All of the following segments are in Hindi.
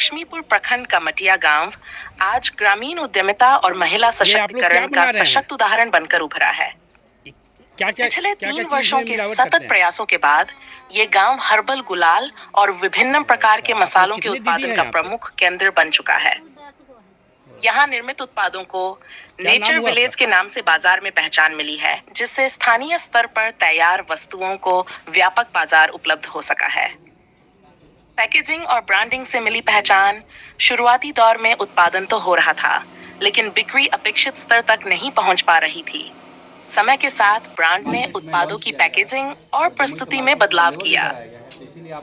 लक्ष्मीपुर प्रखंड का मटिया गांव आज ग्रामीण उद्यमिता और महिला ये आप लोग क्या सशक्तिकरण का बना रहे हैं? सशक्त उदाहरण बनकर उभरा है। क्या क्या पिछले क्या क्या 3 चीज वर्षों में के मिलावट सतत करते हैं? प्रयासों के बाद ये गांव हर्बल गुलाल और विभिन्न प्रकार के अच्छा, आप लोग मसालों के कितने दीदी उत्पादन हैं का यहाँ पे? प्रमुख केंद्र बन चुका है। यहाँ निर्मित उत्पादों को क्या नाम नेचर हुआ आपका? विलेज के नाम से बाजार में पहचान मिली है, जिससे स्थानीय स्तर पर तैयार वस्तुओं को व्यापक बाजार उपलब्ध हो सका है। पैकेजिंग और ब्रांडिंग से मिली पहचान। शुरुआती दौर में उत्पादन तो हो रहा था, लेकिन बिक्री अपेक्षित स्तर तक नहीं पहुंच पा रही थी। समय के साथ ब्रांड ने उत्पादों की पैकेजिंग और प्रस्तुति में बदलाव किया।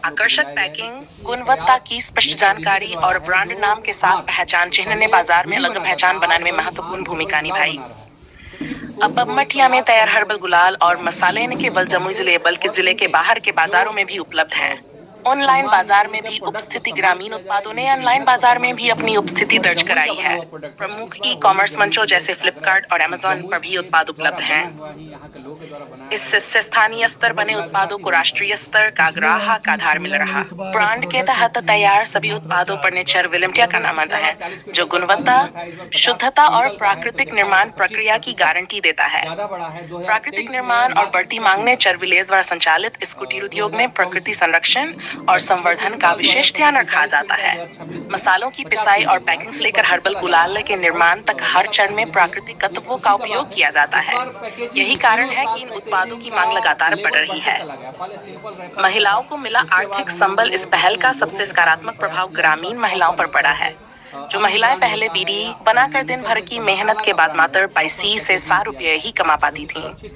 आकर्षक पैकिंग, गुणवत्ता की स्पष्ट जानकारी और ब्रांड नाम के साथ पहचान चिन्ह ने बाजार में अलग पहचान बनाने में महत्वपूर्ण भूमिका निभाई। अब मठिया में तैयार हर्बल गुलाल और मसाले न केवल जमुई जिले बल्कि जिले के बाहर के बाजारों में भी उपलब्ध हैं। ऑनलाइन बाजार में भी उपस्थिति ग्रामीण उत्पादों ने ऑनलाइन बाजार में भी अपनी उपस्थिति दर्ज कराई है। प्रमुख ई कॉमर्स मंचों जैसे फ्लिपकार्ट और अमेजॉन पर भी उत्पाद उपलब्ध हैं। इससे स्थानीय स्तर बने उत्पादों को राष्ट्रीय स्तर का ग्राहक आधार मिल रहा। ब्रांड के तहत तैयार सभी उत्पादों पर नेचर विलेमटिया का नाम आता है, जो गुणवत्ता, शुद्धता और प्राकृतिक निर्माण प्रक्रिया की गारंटी देता है। प्राकृतिक निर्माण और बढ़ती मांग ने नेचर विलेज द्वारा संचालित इस कुटीर उद्योग में प्रकृति संरक्षण और संवर्धन का विशेष ध्यान रखा जाता है। मसालों की पिसाई और पैकिंग से लेकर हर्बल गुलाल के निर्माण तक हर चरण में प्राकृतिक तत्वों का उपयोग किया जाता है। यही कारण है कि इन उत्पादों की मांग लगातार बढ़ रही है। महिलाओं को मिला आर्थिक संबल। इस पहल का सबसे सकारात्मक प्रभाव ग्रामीण महिलाओं पर पड़ा है। जो महिलाएं पहले बीड़ी बनाकर दिन भर की मेहनत के बाद मात्र 25 से 60 रुपये ही कमा पाती थीं,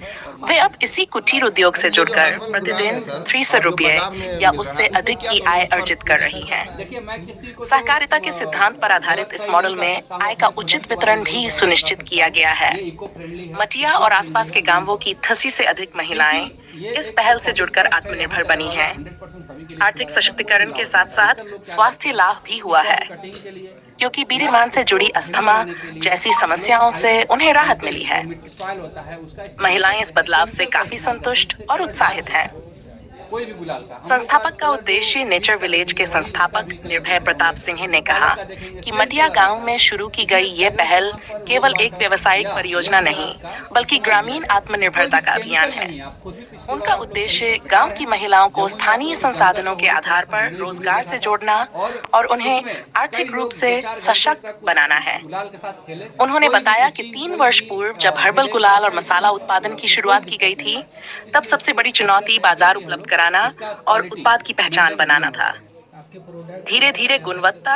वे अब इसी कुटीर उद्योग से जुड़कर प्रतिदिन 300 रुपये या उससे अधिक की आय अर्जित कर रही हैं। सहकारिता के सिद्धांत पर आधारित इस मॉडल में आय का उचित वितरण भी सुनिश्चित किया गया है। मटिया और आसपास के गांवों की 80 से अधिक महिलाएं इस पहल से जुड़कर आत्मनिर्भर बनी हैं। आर्थिक सशक्तिकरण के साथ साथ स्वास्थ्य लाभ भी हुआ है, क्योंकि बीड़ी-पान से जुड़ी अस्थमा जैसी समस्याओं से उन्हें राहत मिली है। महिलाएं इस बदलाव से काफी संतुष्ट और उत्साहित हैं। संस्थापक का उद्देश्य नेचर विलेज के संस्थापक निर्भय प्रताप सिंह ने कहा कि मटिया गांव में शुरू की गई ये पहल केवल एक व्यावसायिक परियोजना नहीं, बल्कि ग्रामीण आत्मनिर्भरता का अभियान है। उनका उद्देश्य गांव की महिलाओं को स्थानीय संसाधनों के आधार पर रोजगार से जोड़ना और उन्हें आर्थिक रूप से सशक्त बनाना है। उन्होंने बताया कि 3 वर्ष पूर्व जब हर्बल गुलाल और मसाला उत्पादन की शुरुआत की गई थी, तब सबसे बड़ी चुनौती बाजार उपलब्ध कराना और उत्पाद की पहचान बनाना था। धीरे धीरे गुणवत्ता,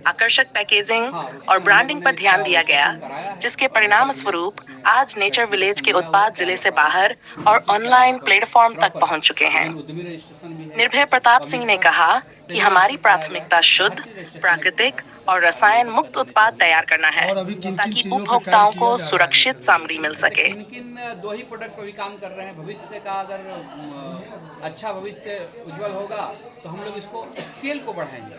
आकर्षक पैकेजिंग और ब्रांडिंग पर ध्यान दिया गया, जिसके परिणाम स्वरूप आज नेचर विलेज के उत्पाद जिले से बाहर और ऑनलाइन प्लेटफॉर्म तक पहुंच चुके हैं। निर्भय प्रताप सिंह ने कहा कि हमारी प्राथमिकता शुद्ध, प्राकृतिक और रसायन मुक्त उत्पाद तैयार करना है, ताकि उपभोक्ताओं को सुरक्षित सामग्री मिल सके। किन 2 ही प्रोडक्ट पर भी काम कर रहे हैं। भविष्य का अगर अच्छा भविष्य उज्जवल होगा तो हम लोग इसको स्केल को बढ़ाएंगे।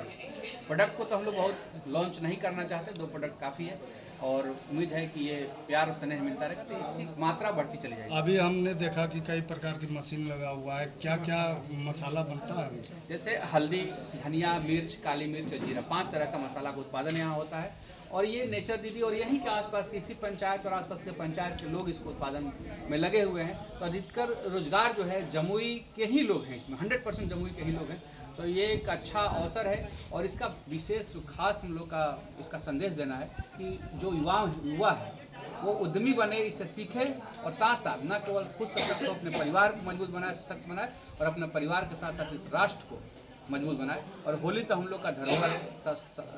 प्रोडक्ट को तो हम लोग बहुत लॉन्च नहीं करना चाहते, 2 प्रोडक्ट काफ़ी है और उम्मीद है कि ये प्यार और स्नेह मिलता रहेगा तो इसकी मात्रा बढ़ती चली जाएगी। अभी हमने देखा कि कई प्रकार की मशीन लगा हुआ है, क्या क्या मसाला बनता है? जैसे हल्दी, धनिया, मिर्च, काली मिर्च और जीरा, 5 तरह का मसाला का उत्पादन यहाँ होता है और ये नेचर दीदी और यहीं के आसपास की इसी पंचायत और आसपास के पंचायत के लोग इसको उत्पादन में लगे हुए हैं। तो अधिकतर रोजगार जो है जमुई के ही लोग हैं, इसमें 100% जमुई के ही लोग हैं। तो ये एक अच्छा अवसर है और इसका विशेष खास हम लोग का इसका संदेश देना है कि जो युवा है वो उद्यमी बने, इससे सीखे और साथ साथ न केवल खुद सशक्त हो, अपने परिवार को मजबूत बनाए, सशक्त बनाए और अपने परिवार के साथ साथ इस राष्ट्र को मजबूत बनाए। और होली तो हम लोग का धरोहर है,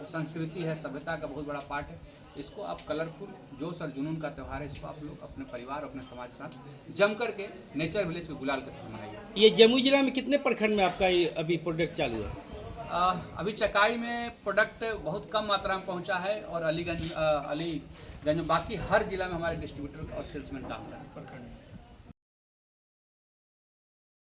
संस्कृति है, सभ्यता का बहुत बड़ा पार्ट है। इसको आप कलरफुल, जोश और जुनून का त्यौहार है, इसको आप लोग अपने परिवार और अपने समाज के साथ जम करके नेचर विलेज के गुलाल के साथ मनाइए। ये जमुई जिला में कितने प्रखंड में आपका ये अभी प्रोडक्ट चालू है? अभी चकाई में प्रोडक्ट बहुत कम मात्रा में पहुंचा है और अलीगंज में, बाकी हर जिला में हमारे डिस्ट्रीब्यूटर और सेल्समैन काम कर रहे हैं।